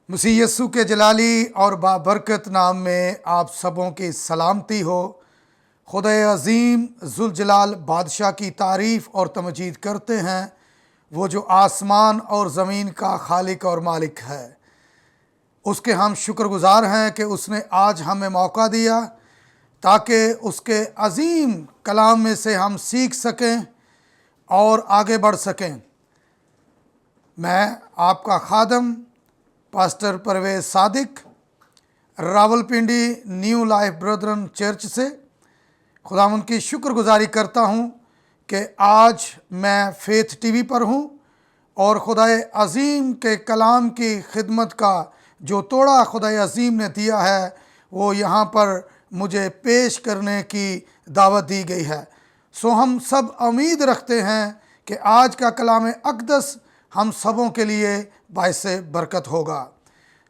मसीह यस्सु के जलाली और बाबरकत नाम में आप सबों की सलामती हो। खुदा अज़ीम ज़ुल जलाल बादशाह की तारीफ़ और तमजीद करते हैं, वो जो आसमान और ज़मीन का खालिक और मालिक है। उसके हम शुक्रगुज़ार हैं कि उसने आज हमें मौका दिया ताकि उसके अज़ीम कलाम में से हम सीख सकें और आगे बढ़ सकें। मैं आपका खादम pastor Parvez Sadiq Rawalpindi new life brethren church से खुदावंद की शुक्रगुजारी करता हूँ कि आज मैं फेथ टीवी पर हूँ और खुदाए अज़ीम के कलाम की खिदमत का जो तोड़ा खुदाए अज़ीम ने दिया है वो यहाँ पर मुझे पेश करने की दावत दी गई है। सो हम सब उम्मीद रखते हैं कि आज का कलाम अक़दस हम सबों के लिए बाइस बरकत होगा।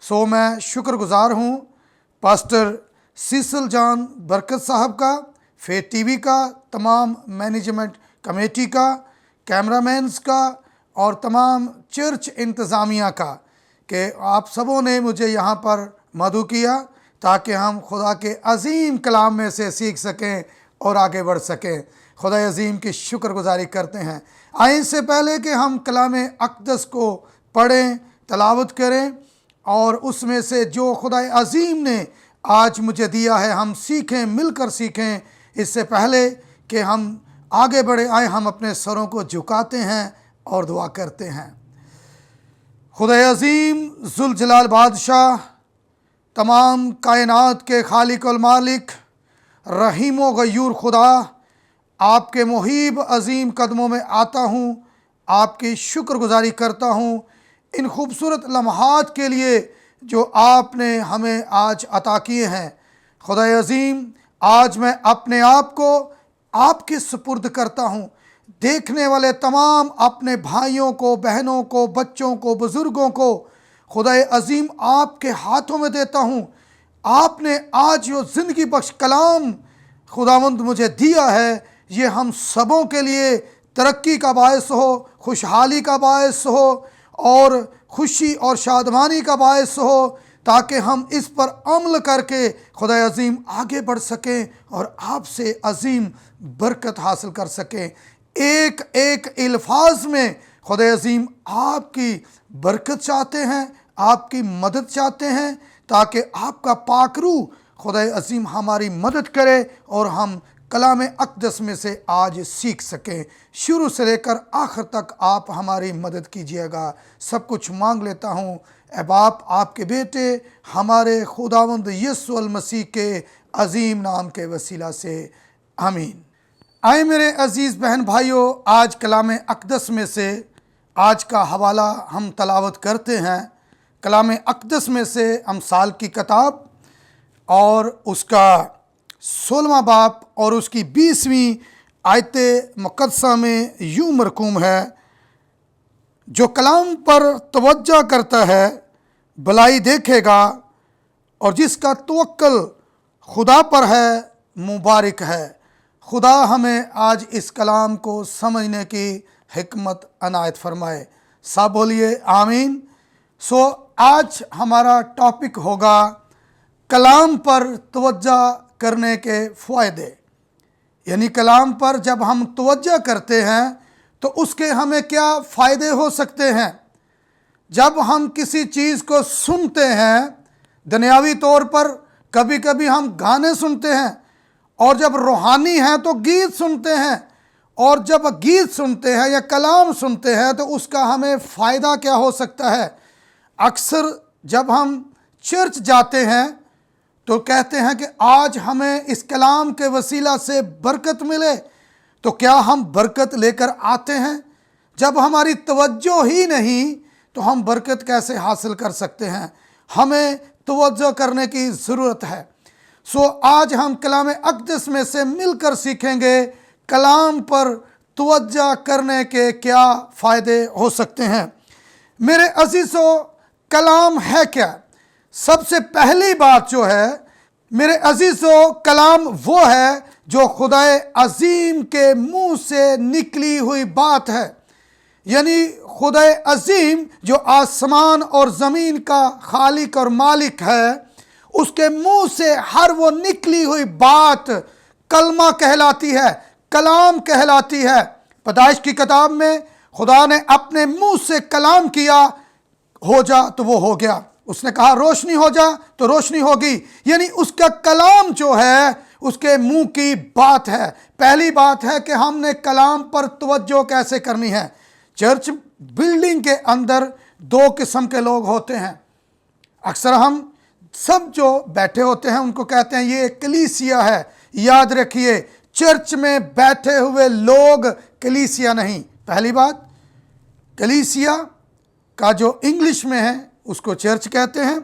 सो मैं शुक्रगुज़ार हूँ पास्टर सीसल जान बरकत साहब का, फेथ टीवी का, तमाम मैनेजमेंट कमेटी का, कैमरामैन्स का और तमाम चर्च इंतज़ामिया का कि आप सबों ने मुझे यहाँ पर मदऊ किया ताकि हम खुदा के अज़ीम कलाम में से सीख सकें और आगे बढ़ सकें। खुदा अज़ीम की शुक्रगुजारी करते हैं। आइए इससे पहले कि हम कलाम अक़दस को पढ़ें, तलावत करें और उसमें से जो खुदा अज़ीम ने आज मुझे दिया है हम सीखें, मिलकर सीखें। इससे पहले कि हम आगे बढ़े आए हम अपने सरों को झुकाते हैं और दुआ करते हैं। खुदा अज़ीम ज़ुल जलाल बादशाह, तमाम कायनात के खालिक और मालिक, रहीम व गयूर खुदा, आपके मुहीब अज़ीम कदमों में आता हूँ, आपकी शुक्रगुजारी करता हूँ इन खूबसूरत लम्हात के लिए जो आपने हमें आज अता किए हैं। खुदा अज़ीम, आज मैं अपने आप को आपके सुपुर्द करता हूँ। देखने वाले तमाम अपने भाइयों को, बहनों को, बच्चों को, बुज़ुर्गों को खुदा अज़ीम आपके हाथों में देता हूँ। आपने आज जो ज़िंदगी बख्श कलाम खुदावंद मुझे दिया है ये हम सबों के लिए तरक्की का बायस हो, खुशहाली का बायस हो और खुशी और शादमानी का बायस हो, ताकि हम इस पर अमल करके खुदा अज़ीम आगे बढ़ सकें और आपसे अज़ीम बरकत हासिल कर सकें। एक एक अल्फाज में खुदा अज़ीम आपकी बरकत चाहते हैं, आपकी मदद चाहते हैं, ताकि आपका पाकरू खुदा अज़ीम हमारी मदद करे और हम कलाम अक़दस में से आज सीख सकें। शुरू से लेकर आखिर तक आप हमारी मदद कीजिएगा। सब कुछ मांग लेता हूँ ऐ बाप आपके बेटे हमारे खुदावंद यीशु मसीह के अज़ीम नाम के वसीला से, आमीन। आए मेरे अज़ीज़ बहन भाइयों, आज कलाम अक़दस में से आज का हवाला हम तलावत करते हैं। कलाम अक़दस में से अमसाल की किताब और उसका 16वां बाब और उसकी 20वीं आयत मुक़द्दसा में यूँ मरकूम है, जो कलाम पर तवज्जो करता है भलाई देखेगा और जिसका तवक्कुल खुदा पर है मुबारक है। खुदा हमें आज इस कलाम को समझने की हिकमत अनायत फरमाए। सब बोलिए आमीन। सो आज हमारा टॉपिक होगा कलाम पर तवज्जो करने के फ़ायदे। यानी कलाम पर जब हम तवज्जो करते हैं तो उसके हमें क्या फ़ायदे हो सकते हैं। जब हम किसी चीज़ को सुनते हैं, दुनियावी तौर पर कभी कभी हम गाने सुनते हैं, और जब रूहानी हैं तो गीत सुनते हैं, और जब गीत सुनते हैं या कलाम सुनते हैं तो उसका हमें फ़ायदा क्या हो सकता है। अक्सर जब हम चर्च जाते हैं तो कहते हैं कि आज हमें इस कलाम के वसीला से बरकत मिले, तो क्या हम बरकत लेकर आते हैं। जब हमारी तवज्जो ही नहीं तो हम बरकत कैसे हासिल कर सकते हैं। हमें तवज्जो करने की ज़रूरत है। सो आज हम कलाम अक़दस में से मिलकर सीखेंगे कलाम पर तवज्जो करने के क्या फ़ायदे हो सकते हैं। मेरे अज़ीज़ों, कलाम है क्या। सबसे पहली बात जो है मेरे अज़ीज़ों, कलाम वो है जो खुदाए अजीम के मुंह से निकली हुई बात है। यानी खुदाए अजीम जो आसमान और ज़मीन का खालिक और मालिक है, उसके मुंह से हर वो निकली हुई बात कलमा कहलाती है, कलाम कहलाती है। पैदाइश की किताब में खुदा ने अपने मुंह से कलाम किया, हो जा तो वो हो गया। उसने कहा रोशनी हो जा तो रोशनी होगी। यानी उसका कलाम जो है उसके मुंह की बात है। पहली बात है कि हमने कलाम पर तवज्जो कैसे करनी है। चर्च बिल्डिंग के अंदर दो किस्म के लोग होते हैं। अक्सर हम सब जो बैठे होते हैं उनको कहते हैं ये कलीसिया है। याद रखिए, चर्च में बैठे हुए लोग कलीसिया नहीं। पहली बात, कलीसिया का जो इंग्लिश में है उसको चर्च कहते हैं,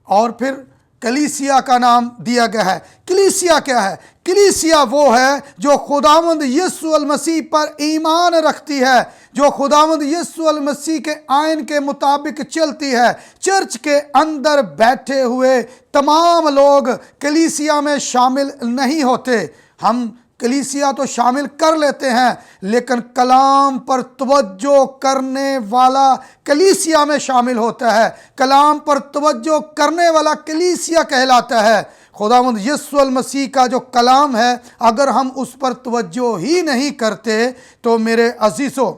और फिर कलीसिया का नाम दिया गया है। कलीसिया क्या है? कलीसिया वो है जो खुदावंद यीशु अल मसीह पर ईमान रखती है, जो खुदावंद यीशु अल मसीह के आयन के मुताबिक चलती है। चर्च के अंदर बैठे हुए तमाम लोग कलीसिया में शामिल नहीं होते। हम कलीसिया तो शामिल कर लेते हैं, लेकिन कलाम पर तवज्जो करने वाला कलीसिया में शामिल होता है। कलाम पर तवज्जो करने वाला कलीसिया कहलाता है। खुदावंद यीशु अल मसीह का जो कलाम है, अगर हम उस पर तवज्जो ही नहीं करते तो मेरे अजीजों,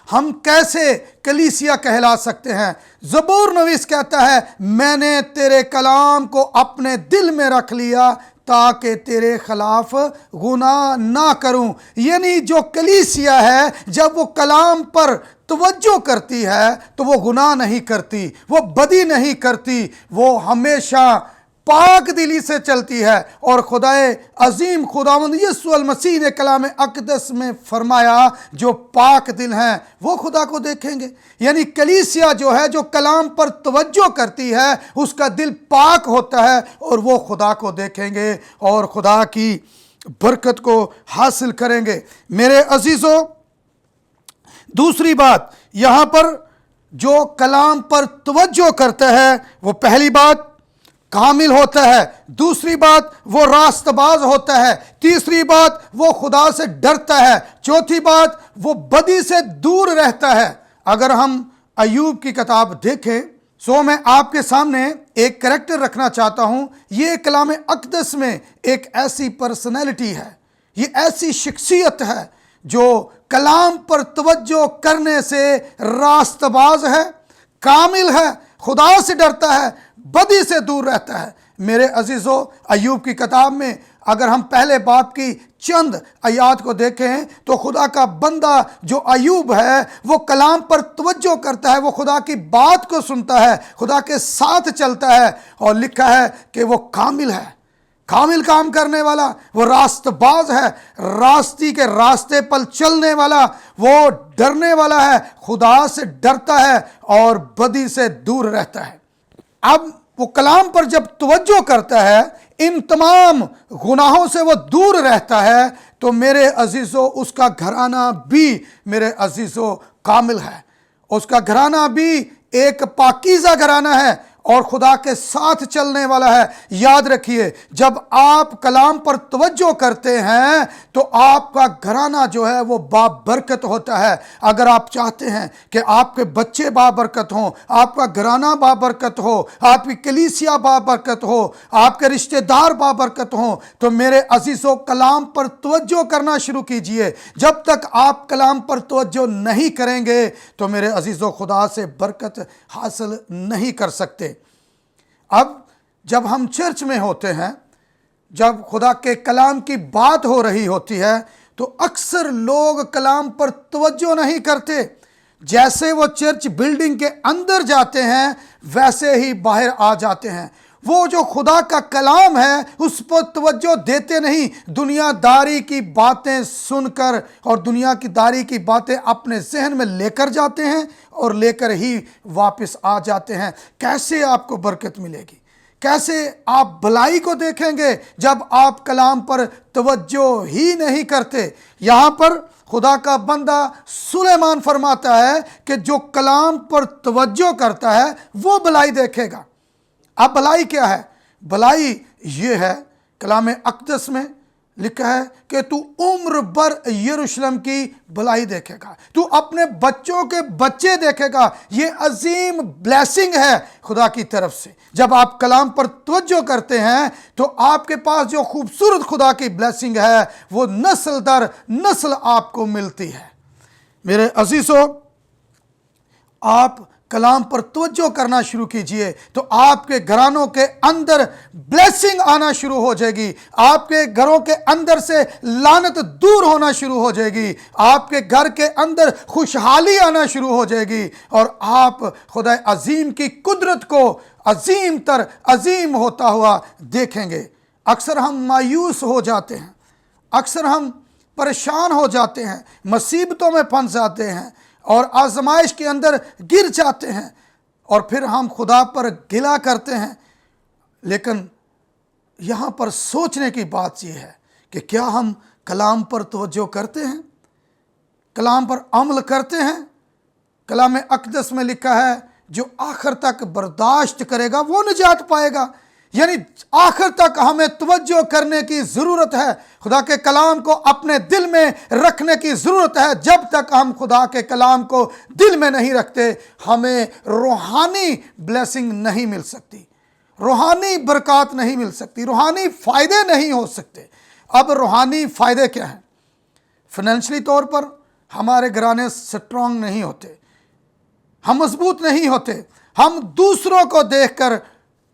हम कैसे कलीसिया कहला सकते हैं? ज़बूर नवीस कहता है, मैंने तेरे कलाम को अपने दिल में रख लिया ताकि तेरे खिलाफ गुनाह ना करूं। यानी जो कलीसिया है, जब वो कलाम पर तवज्जो करती है तो वो गुनाह नहीं करती, वो बदी नहीं करती, वो हमेशा पाक दिली से चलती है। और खुदाए अजीम खुदावंद यीशु अल मसीह ने कलाम अक़दस में फरमाया, जो पाक दिल हैं वो खुदा को देखेंगे। यानी कलीसिया जो है, जो कलाम पर तवज्जो करती है, उसका दिल पाक होता है और वो खुदा को देखेंगे और खुदा की बरकत को हासिल करेंगे। मेरे अजीज़ों, दूसरी बात, यहाँ पर जो कलाम पर तवज्जो करता है वो पहली बात कामिल होता है, दूसरी बात वो रास्तबाज होता है, तीसरी बात वो खुदा से डरता है, चौथी बात वो बदी से दूर रहता है। अगर हम अय्यूब की किताब देखें, सो मैं आपके सामने एक कैरेक्टर रखना चाहता हूं। ये कलाम अक़दस में एक ऐसी पर्सनैलिटी है, ये ऐसी शख्सियत है जो कलाम पर तवज्जो करने से रास्तबाज है, कामिल है, खुदा से डरता है, बदी से दूर रहता है। मेरे अजीज़ों, अय्यूब की किताब में अगर हम पहले बाप की चंद आयात को देखें तो खुदा का बंदा जो अय्यूब है वो कलाम पर तवज्जो करता है, वो खुदा की बात को सुनता है, खुदा के साथ चलता है, और लिखा है कि वो कामिल है, कामिल काम करने वाला, वो रास्तबाज है, रास्ती के रास्ते पर चलने वाला, वो डरने वाला है, खुदा से डरता है और बदी से दूर रहता है। अब वो कलाम पर जब तवज्जो करता है, इन तमाम गुनाहों से वो दूर रहता है, तो मेरे अजीज़ों उसका घराना भी मेरे अजीज़ों कामिल है, उसका घराना भी एक पाकीज़ा घराना है और खुदा के साथ चलने वाला है। याद रखिए, जब आप कलाम पर तवज्जो करते हैं तो आपका घराना जो है वो बाबरकत होता है। अगर आप चाहते हैं कि आपके बच्चे बाबरकत हों, आपका घराना बाबरकत हो, आपकी कलीसिया बाबरकत हो, आपके रिश्तेदार बाबरकत हों, तो मेरे अजीज़ों कलाम पर तवज्जो करना शुरू कीजिए। जब तक आप कलाम पर तवज्जो नहीं करेंगे तो मेरे अजीज़ों खुदा से बरकत हासिल नहीं कर सकते। अब जब हम चर्च में होते हैं, जब खुदा के कलाम की बात हो रही होती है, तो अक्सर लोग कलाम पर तवज्जो नहीं करते। जैसे वो चर्च बिल्डिंग के अंदर जाते हैं वैसे ही बाहर आ जाते हैं। वो जो खुदा का कलाम है उस पर तवज्जो देते नहीं, दुनियादारी की बातें सुनकर और दुनियादारी की बातें अपने जहन में लेकर जाते हैं और लेकर ही वापस आ जाते हैं। कैसे आपको बरकत मिलेगी? कैसे आप भलाई को देखेंगे जब आप कलाम पर तवज्जो ही नहीं करते? यहाँ पर खुदा का बंदा सुलेमान फरमाता है कि जो कलाम पर तवज्जो करता है वो भलाई देखेगा। अब भलाई क्या है? भलाई ये है, कलाम अक़दस में लिखा है कि तू उम्र भर यरूशलेम की भलाई देखेगा, तू अपने बच्चों के बच्चे देखेगा। ये अजीम ब्लेसिंग है खुदा की तरफ से। जब आप कलाम पर तवज्जो करते हैं तो आपके पास जो खूबसूरत खुदा की ब्लेसिंग है वो नस्ल दर नस्ल आपको मिलती है। मेरे अजीजों, आप कलाम पर तवज्जो करना शुरू कीजिए तो आपके घरानों के अंदर ब्लेसिंग आना शुरू हो जाएगी, आपके घरों के अंदर से लानत दूर होना शुरू हो जाएगी, आपके घर के अंदर खुशहाली आना शुरू हो जाएगी और आप खुदा अजीम की कुदरत को अजीम तर अजीम होता हुआ देखेंगे। अक्सर हम मायूस हो जाते हैं, अक्सर हम परेशान हो जाते हैं, मुसीबतों में फंस जाते हैं और आजमाइश के अंदर गिर जाते हैं और फिर हम खुदा पर गिला करते हैं। लेकिन यहाँ पर सोचने की बात यह है कि क्या हम कलाम पर तवज्जो करते हैं, कलाम पर अमल करते हैं। कलाम अक़दस में लिखा है जो आखिर तक बर्दाश्त करेगा वो निजात पाएगा। यानी आखिर तक हमें तवज्जो करने की ज़रूरत है, खुदा के कलाम को अपने दिल में रखने की ज़रूरत है। जब तक हम खुदा के कलाम को दिल में नहीं रखते हमें रूहानी ब्लेसिंग नहीं मिल सकती, रूहानी बरकत नहीं मिल सकती, रूहानी फ़ायदे नहीं हो सकते। अब रूहानी फ़ायदे क्या हैं? फाइनेंशियली तौर पर हमारे घराने स्ट्रॉन्ग नहीं होते, हम मजबूत नहीं होते, हम दूसरों को देखकर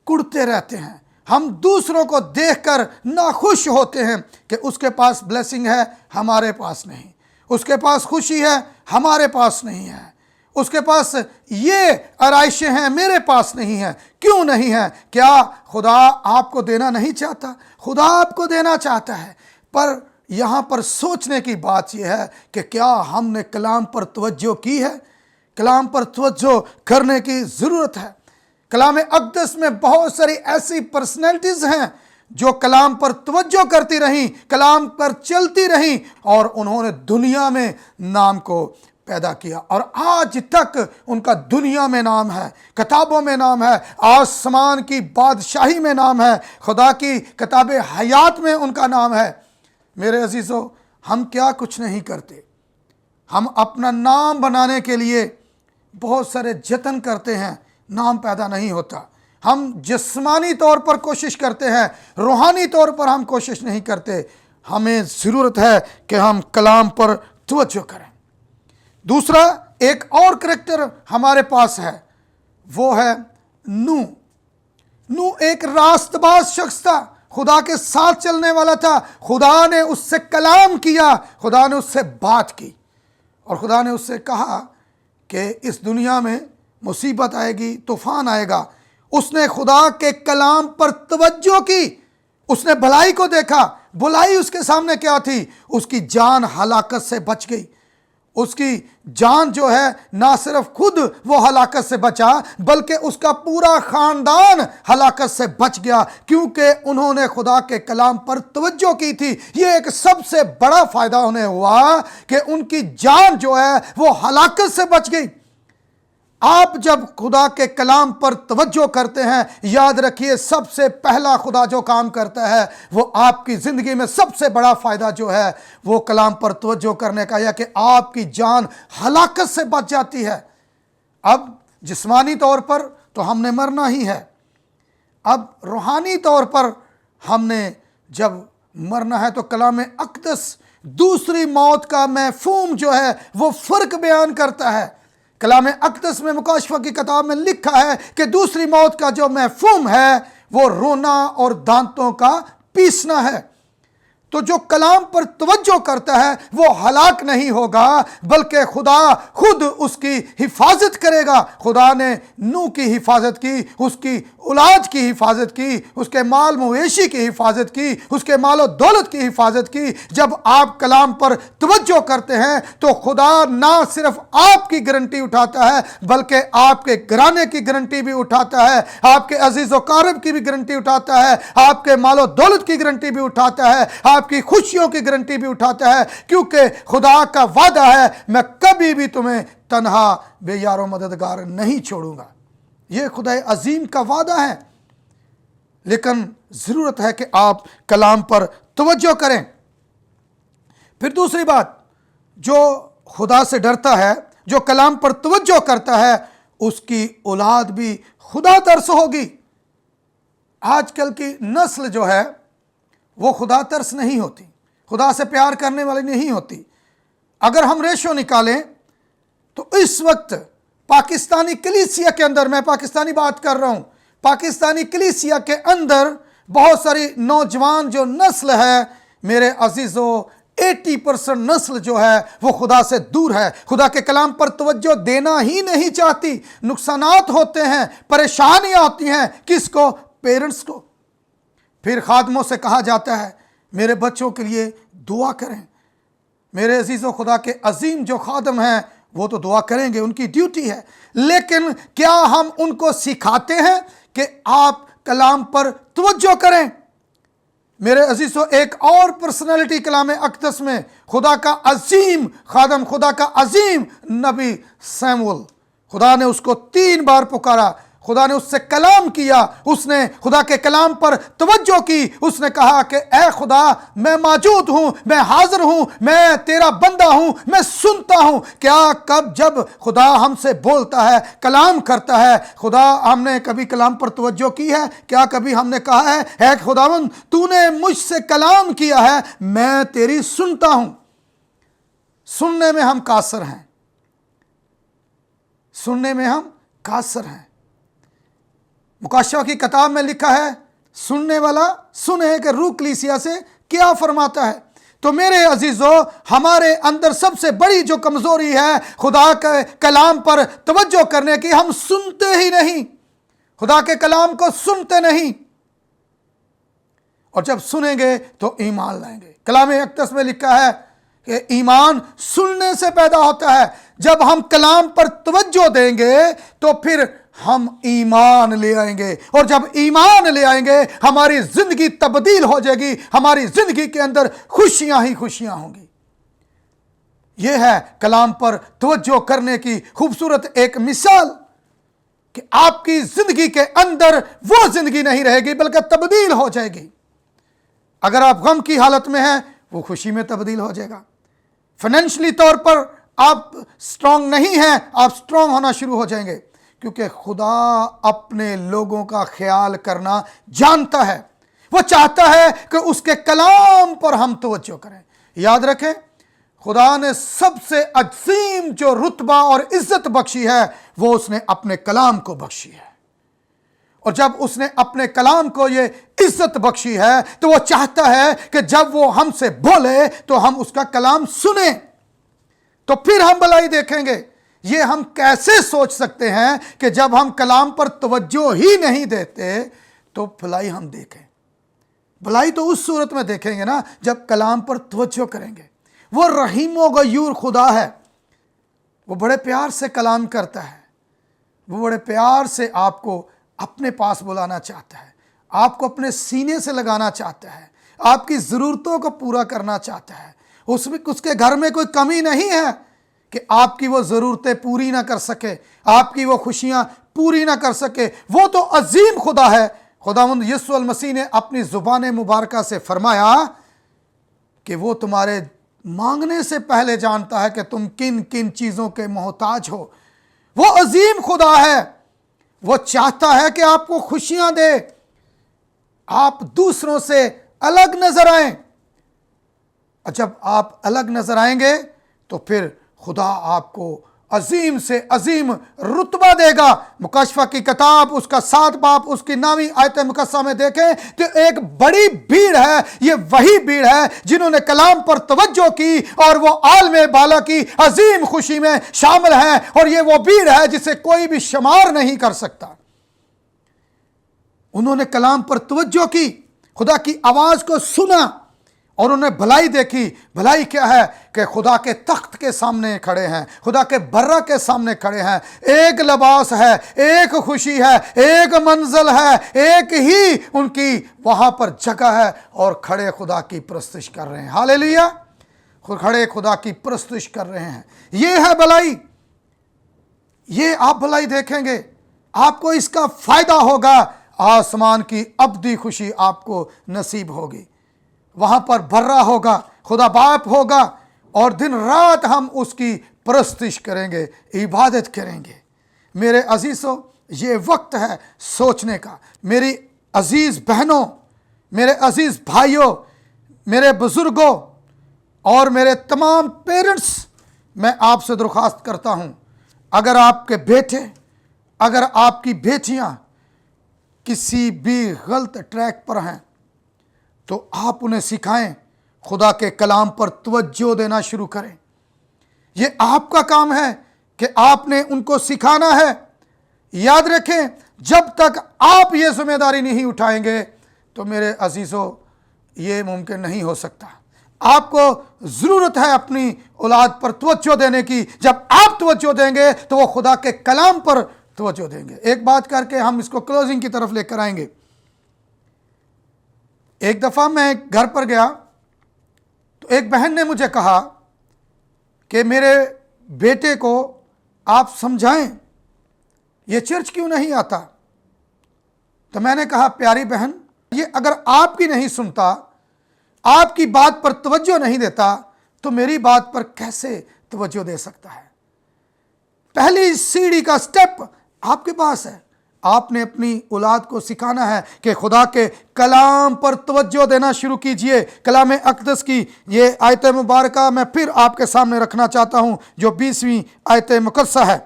कुड़ते रहते हैं, हम दूसरों को देखकर नाखुश होते हैं कि उसके पास ब्लेसिंग है हमारे पास नहीं, उसके पास खुशी है हमारे पास नहीं है, उसके पास ये आराइशें हैं मेरे पास नहीं है। क्यों नहीं है? क्या खुदा आपको देना नहीं चाहता? खुदा आपको देना चाहता है, पर यहाँ पर सोचने की बात यह है कि क्या हमने कलाम पर तवज्जो की है? कलाम पर तवज्जो करने की ज़रूरत है। कलाम अक़दस में बहुत सारी ऐसी पर्सनैलिटीज़ हैं जो कलाम पर तवज्जो करती रहीं, कलाम पर चलती रहीं और उन्होंने दुनिया में नाम को पैदा किया और आज तक उनका दुनिया में नाम है, किताबों में नाम है, आसमान की बादशाही में नाम है, खुदा की किताब हयात में उनका नाम है। मेरे अजीज़ों, हम क्या कुछ नहीं करते, हम अपना नाम बनाने के लिए बहुत सारे जतन करते हैं, नाम पैदा नहीं होता। हम जिस्मानी तौर पर कोशिश करते हैं, रूहानी तौर पर हम कोशिश नहीं करते। हमें ज़रूरत है कि हम कलाम पर तवज्जो करें। दूसरा एक और करैक्टर हमारे पास है, वो है नूह। नूह एक रास्तबाज शख्स था, खुदा के साथ चलने वाला था। खुदा ने उससे कलाम किया, खुदा ने उससे बात की और खुदा ने उससे कहा कि इस दुनिया में मुसीबत आएगी, तूफान आएगा। उसने खुदा के कलाम पर तवज्जो की, उसने भलाई को देखा। बुलाई उसके सामने क्या थी? उसकी जान हलाकत से बच गई। उसकी जान जो है ना सिर्फ खुद वो हलाकत से बचा बल्कि उसका पूरा ख़ानदान हलाकत से बच गया, क्योंकि उन्होंने खुदा के कलाम पर तवज्जो की थी। ये एक सबसे बड़ा फ़ायदा उन्हें हुआ कि उनकी जान जो है वो हलाकत से बच गई। आप जब खुदा के कलाम पर तवज्जो करते हैं, याद रखिए सबसे पहला खुदा जो काम करता है वो आपकी ज़िंदगी में सबसे बड़ा फ़ायदा जो है वो कलाम पर तवज्जो करने का, या कि आपकी जान हलाकत से बच जाती है। अब जिस्मानी तौर पर तो हमने मरना ही है, अब रूहानी तौर पर हमने जब मरना है तो कलाम अक़दस दूसरी मौत का मफ़हूम जो है वो फ़र्क बयान करता है। कलाम अक़दस में मुकाशफा की किताब में लिखा है कि दूसरी मौत का जो मफ़हूम है वो रोना और दांतों का पीसना है। तो जो कलाम पर तवज्जो करता है वो हलाक नहीं होगा बल्कि खुदा खुद उसकी हिफाजत करेगा। खुदा ने नूह की हिफाजत की, उसकी औलाद की हिफाजत की, उसके माल मवेशी की हिफाजत की, उसके माल और दौलत की हिफाजत की। जब आप कलाम पर तवज्जो करते हैं तो खुदा ना सिर्फ आपकी गारंटी उठाता है बल्कि आपके घराने की गारंटी भी उठाता है, आपके अजीज़ व क़ारिब की भी गारंटी उठाता है, आपके माल और दौलत की गारंटी भी उठाता है, आपकी खुशियों की गारंटी भी उठाता है, क्योंकि खुदा का वादा है मैं कभी भी तुम्हें तन्हा बेयारो मददगार नहीं छोड़ूंगा। यह खुदा अजीम का वादा है। लेकिन ज़रूरत है कि आप कलाम पर तवज्जो करें। फिर दूसरी बात, जो खुदा से डरता है, जो कलाम पर तवज्जो करता है, उसकी औलाद भी खुदा तरस होगी। आजकल की नस्ल जो है वो खुदा तरस नहीं होती, खुदा से प्यार करने वाली नहीं होती। अगर हम रेशो निकालें तो इस वक्त पाकिस्तानी कलीसिया के अंदर, मैं पाकिस्तानी बात कर रहा हूं, पाकिस्तानी कलीसिया के अंदर बहुत सारी नौजवान जो नस्ल है मेरे अजीजों, 80% नस्ल जो है वो खुदा से दूर है, खुदा के कलाम पर तवज्जो देना ही नहीं चाहती। नुकसानात होते हैं, परेशानियां होती हैं, किसको? पेरेंट्स को। फिर खादमों से कहा जाता है मेरे बच्चों के लिए दुआ करें। मेरे अजीजों, खुदा के अजीम जो खादम हैं वो तो दुआ करेंगे, उनकी ड्यूटी है, लेकिन क्या हम उनको सिखाते हैं कि आप कलाम पर तवज्जो करें? मेरे अजीजों, एक और पर्सनालिटी कलाम अक़दस में, खुदा का अजीम खादम, खुदा का अजीम नबी सैमुअल, खुदा ने उसको 3 बार पुकारा, खुदा ने उससे कलाम किया, उसने खुदा के कलाम पर तवज्जो की, उसने कहा कि ए खुदा, मैं मौजूद हूं, मैं हाजिर हूं, मैं तेरा बंदा हूं, मैं सुनता हूं। क्या कब जब खुदा हमसे बोलता है, कलाम करता है, खुदा हमने कभी कलाम पर तवज्जो की है? क्या कभी हमने कहा है खुदावंद तूने मुझसे कलाम किया है, मैं तेरी सुनता हूं? सुनने में हम कासर हैं, सुनने में हम कासर हैं। मुकाशवा की किताब में लिखा है सुनने वाला सुने कि रूह कलीसिया से क्या फरमाता है। तो मेरे अजीजों, हमारे अंदर सबसे बड़ी जो कमजोरी है खुदा के कलाम पर तवज्जो करने की, हम सुनते ही नहीं, खुदा के कलाम को सुनते नहीं, और जब सुनेंगे तो ईमान लाएंगे। कलाम अक़दस में लिखा है कि ईमान सुनने से पैदा होता है। जब हम कलाम पर तवज्जो देंगे तो फिर हम ईमान ले आएंगे, और जब ईमान ले आएंगे हमारी जिंदगी तब्दील हो जाएगी, हमारी जिंदगी के अंदर खुशियां ही खुशियां होंगी। यह है कलाम पर तवज्जो करने की खूबसूरत एक मिसाल कि आपकी जिंदगी के अंदर वो जिंदगी नहीं रहेगी बल्कि तब्दील हो जाएगी। अगर आप गम की हालत में हैं, वो खुशी में तब्दील हो जाएगा। फाइनेंशियली तौर पर आप स्ट्रांग नहीं हैं, आप स्ट्रांग होना शुरू हो जाएंगे, क्योंकि खुदा अपने लोगों का ख्याल करना जानता है। वो चाहता है कि उसके कलाम पर हम तवज्जो करें। याद रखें, खुदा ने सबसे अजीम जो रुतबा और इज्जत बख्शी है वो उसने अपने कलाम को बख्शी है, और जब उसने अपने कलाम को ये इज्जत बख्शी है तो वो चाहता है कि जब वो हमसे बोले तो हम उसका कलाम सुने, तो फिर हम भलाई देखेंगे। ये हम कैसे सोच सकते हैं कि जब हम कलाम पर तवज्जो ही नहीं देते तो भलाई हम देखें? भलाई तो उस सूरत में देखेंगे ना जब कलाम पर तवज्जो करेंगे। वो रहीम व गयूर खुदा है, वो बड़े प्यार से कलाम करता है, वो बड़े प्यार से आपको अपने पास बुलाना चाहता है, आपको अपने सीने से लगाना चाहता है, आपकी ज़रूरतों को पूरा करना चाहता है। उसमें उसके घर में कोई कमी नहीं है कि आपकी वो ज़रूरतें पूरी ना कर सके, आपकी वो खुशियाँ पूरी ना कर सके। वो तो अजीम खुदा है। खुदावंद यीशु मसीह ने अपनी ज़ुबान मुबारका से फरमाया कि वो तुम्हारे मांगने से पहले जानता है कि तुम किन किन चीज़ों के मोहताज हो। वो अजीम खुदा है, वो चाहता है कि आपको खुशियाँ दे, आप दूसरों से अलग नजर आएं, और जब आप अलग नजर आएंगे तो फिर खुदा आपको अजीम से अजीम रुतबा देगा। मुकाशफा की किताब उसका 7 बाब उसकी 9वीं आयत मुकस्सा में देखें तो एक बड़ी भीड़ है, ये वही भीड़ है जिन्होंने कलाम पर तवज्जो की और वो आलमे बाला की अजीम खुशी में शामिल है, और ये वो भीड़ है जिसे कोई भी शुमार नहीं कर सकता। उन्होंने कलाम पर तवज्जो की, खुदा की आवाज को सुना और उन्हें भलाई देखी। भलाई क्या है कि खुदा के तख्त के सामने खड़े हैं, खुदा के बर्रा के सामने खड़े हैं। एक लिबास है, एक खुशी है, एक मंजिल है, एक ही उनकी वहां पर जगह है, और खड़े खुदा की प्रस्तुति कर रहे हैं। हालेलुया, खड़े खुदा की प्रस्तुति कर रहे हैं। ये है भलाई, ये आप भलाई देखेंगे, आपको इसका फायदा होगा, आसमान की अबदी खुशी आपको नसीब होगी। वहाँ पर भर्रा होगा, खुदा बाप होगा और दिन रात हम उसकी परस्तिश करेंगे, इबादत करेंगे। मेरे अजीज़ों, ये वक्त है सोचने का। मेरी अजीज़ बहनों, मेरे अजीज़ भाइयों, मेरे बुज़ुर्गों और मेरे तमाम पेरेंट्स, मैं आपसे दरख्वास्त करता हूँ, अगर आपके बेटे, अगर आपकी बेटियाँ किसी भी गलत ट्रैक पर हैं तो आप उन्हें सिखाएं, खुदा के कलाम पर तवज्जो देना शुरू करें। ये आपका काम है कि आपने उनको सिखाना है। याद रखें, जब तक आप ये जिम्मेदारी नहीं उठाएंगे तो मेरे अजीज़ों ये मुमकिन नहीं हो सकता। आपको ज़रूरत है अपनी औलाद पर तवज्जो देने की। जब आप तवज्जो देंगे तो वो खुदा के कलाम पर तवज्जो देंगे। एक बात करके हम इसको क्लोजिंग की तरफ लेकर आएंगे। एक दफ़ा मैं घर पर गया तो एक बहन ने मुझे कहा कि मेरे बेटे को आप समझाएं, ये चर्च क्यों नहीं आता। तो मैंने कहा, प्यारी बहन, ये अगर आपकी नहीं सुनता, आपकी बात पर तवज्जो नहीं देता, तो मेरी बात पर कैसे तवज्जो दे सकता है। पहली सीढ़ी का स्टेप आपके पास है। आपने अपनी औलाद को सिखाना है कि खुदा के कलाम पर तवज्जो देना शुरू कीजिए। कलाम अक़दस की ये आयत मुबारका मैं फिर आपके सामने रखना चाहता हूँ, जो 20वीं आयत मुक़द्दसा है।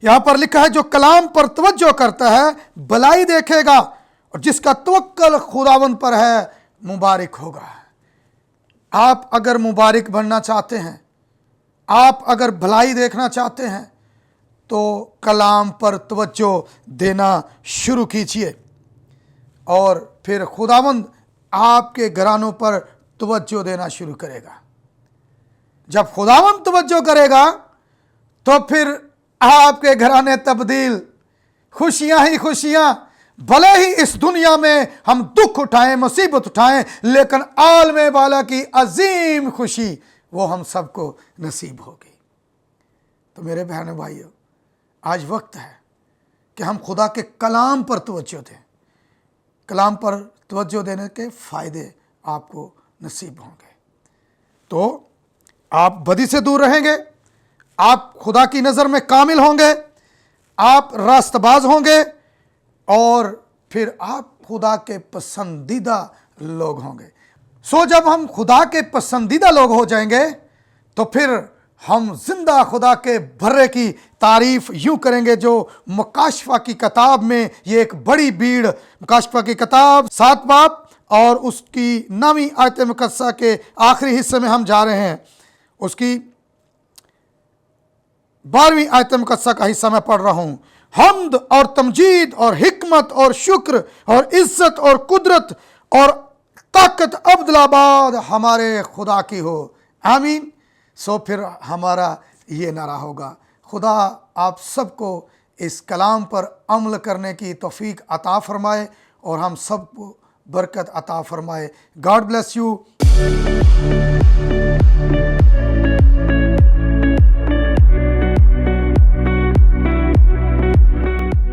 यहाँ पर लिखा है, जो कलाम पर तवज्जो करता है भलाई देखेगा और जिसका तवक्कल खुदावंद पर है मुबारक होगा। आप अगर मुबारक बनना चाहते हैं, आप अगर भलाई देखना चाहते हैं, तो कलाम पर तवज्जो देना शुरू कीजिए और फिर खुदावंद आपके घरानों पर तवज्जो देना शुरू करेगा। जब खुदावंद तवज्जो करेगा तो फिर आपके घराने तब्दील, खुशियां ही खुशियां। भले ही इस दुनिया में हम दुख उठाएं, मुसीबत उठाएं, लेकिन आलमे वाला की अजीम खुशी वो हम सबको नसीब होगी। तो मेरे बहनों भाइयों, आज वक्त है कि हम खुदा के कलाम पर तवज्जो दें। कलाम पर तवज्जो देने के फ़ायदे आपको नसीब होंगे। तो आप बदी से दूर रहेंगे, आप खुदा की नज़र में कामिल होंगे, आप रास्तबाज होंगे और फिर आप खुदा के पसंदीदा लोग होंगे। सो जब हम खुदा के पसंदीदा लोग हो जाएंगे तो फिर हम जिंदा खुदा के भर्रे की तारीफ यूं करेंगे, जो मुकाशफा की किताब में ये एक बड़ी भीड़, मुकाशफा की किताब 7 बाब और उसकी 9वीं आयत मुक़द्दसा के आखिरी हिस्से में हम जा रहे हैं। उसकी 12वीं आयत मुक़द्दसा का हिस्सा मैं पढ़ रहा हूँ। हम्द और तमजीद और हिकमत और शुक्र और इज्जत और कुदरत और ताकत अब्दुलाबाद हमारे खुदा की हो, आमीन। सो फिर हमारा ये नारा होगा। खुदा आप सबको इस कलाम पर अमल करने की तौफीक अता फरमाए और हम सबको बरकत अता फरमाए। God bless you.